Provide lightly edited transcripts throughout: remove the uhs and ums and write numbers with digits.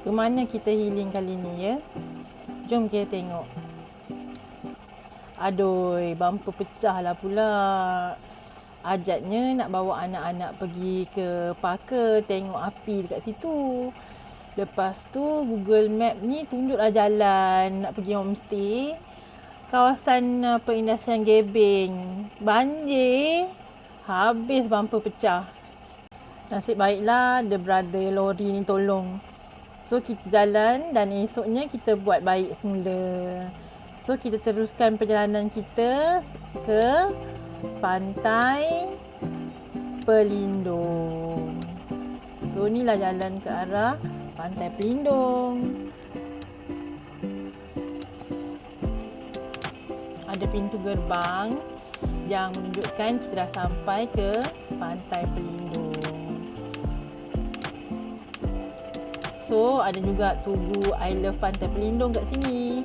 Ke mana kita healing kali ni ya? Jom kita tengok. Aduh, bumper pecah lah pula. Ajatnya nak bawa anak-anak pergi ke parker tengok api dekat situ. Lepas tu Google Map ni tunjuklah jalan nak pergi homestay. Kawasan perindustrian Gebeng. Banjir. Habis bumper pecah. Nasib baiklah the brother lori ni tolong. So kita jalan dan esoknya kita buat baik semula. So kita teruskan perjalanan kita ke Pantai Pelindung. So inilah jalan ke arah Pantai Pelindung. Ada pintu gerbang yang menunjukkan kita dah sampai ke Pantai Pelindung. So ada juga tugu I Love Pantai Pelindung kat sini.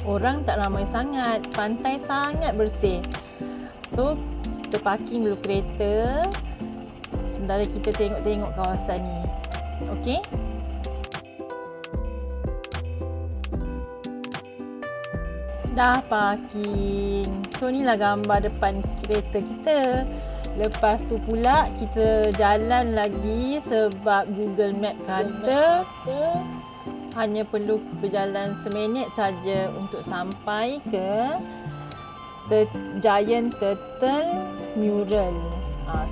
Orang tak ramai sangat, pantai sangat bersih. So kita parking dulu kereta sementara kita tengok-tengok kawasan ni. Okey? Dah parking. So inilah gambar depan kereta kita. Lepas tu pula kita jalan lagi sebab Google Map kata hanya perlu berjalan seminit saja untuk sampai ke Giant Turtle Mural.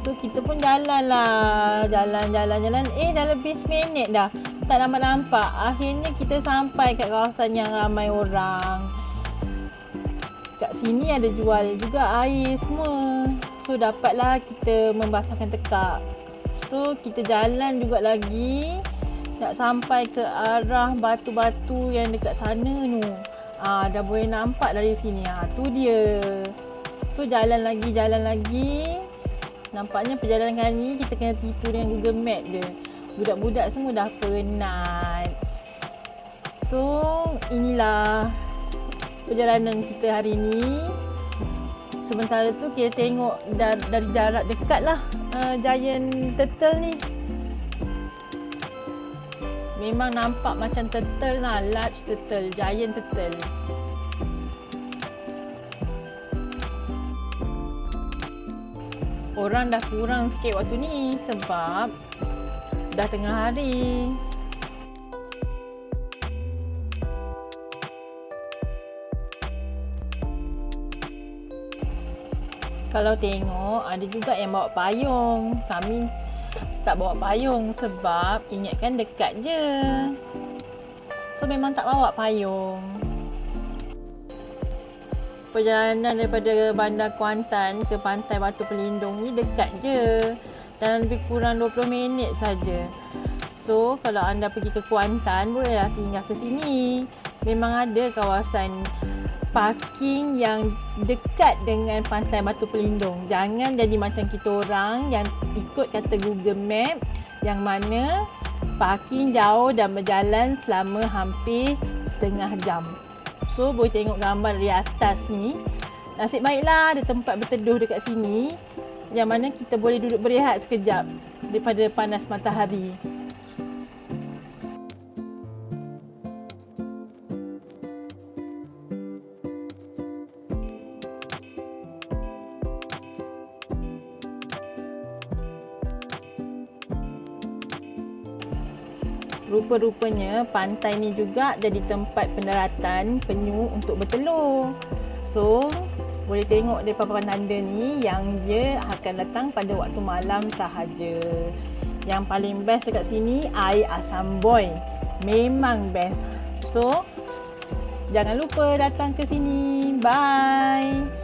So kita pun jalan lah. Jalan. Dah lebih seminit dah. Tak nampak. Akhirnya kita sampai kat kawasan yang ramai orang. Kat sini ada jual juga air semua. So dapatlah kita membasahkan tekak. So kita jalan juga lagi nak sampai ke arah batu-batu yang dekat sana tu. Dah boleh nampak dari sini. Tu dia. So jalan lagi. Nampaknya perjalanan kali ni kita kena tipu dengan Google Map je. Budak-budak semua dah penat. So inilah perjalanan kita hari ni. Sementara tu kita tengok dari jarak dekat lah Giant Turtle ni. Memang nampak macam turtle lah. Large turtle, giant turtle. Orang dah kurang sikit waktu ni sebab dah tengah hari. Kalau tengok ada juga yang bawa payung. Kami tak bawa payung sebab ingatkan dekat je. So memang tak bawa payung. Perjalanan daripada Bandar Kuantan ke Pantai Batu Pelindung ni dekat je. Dalam lebih kurang 20 minit saja. So kalau anda pergi ke Kuantan bolehlah singgah ke sini. Memang ada kawasan parking yang dekat dengan Pantai Batu Pelindung. Jangan jadi macam kita orang yang ikut kata Google Map yang mana parking jauh dan berjalan selama hampir setengah jam. So boleh tengok gambar dari atas ni. Nasib baiklah ada tempat berteduh dekat sini yang mana kita boleh duduk berehat sekejap daripada panas matahari. Rupa-rupanya pantai ni juga jadi tempat pendaratan penyu untuk bertelur. So, boleh tengok daripada papan tanda ni yang dia akan datang pada waktu malam sahaja. Yang paling best dekat sini air asam boy. Memang best. So, jangan lupa datang ke sini. Bye.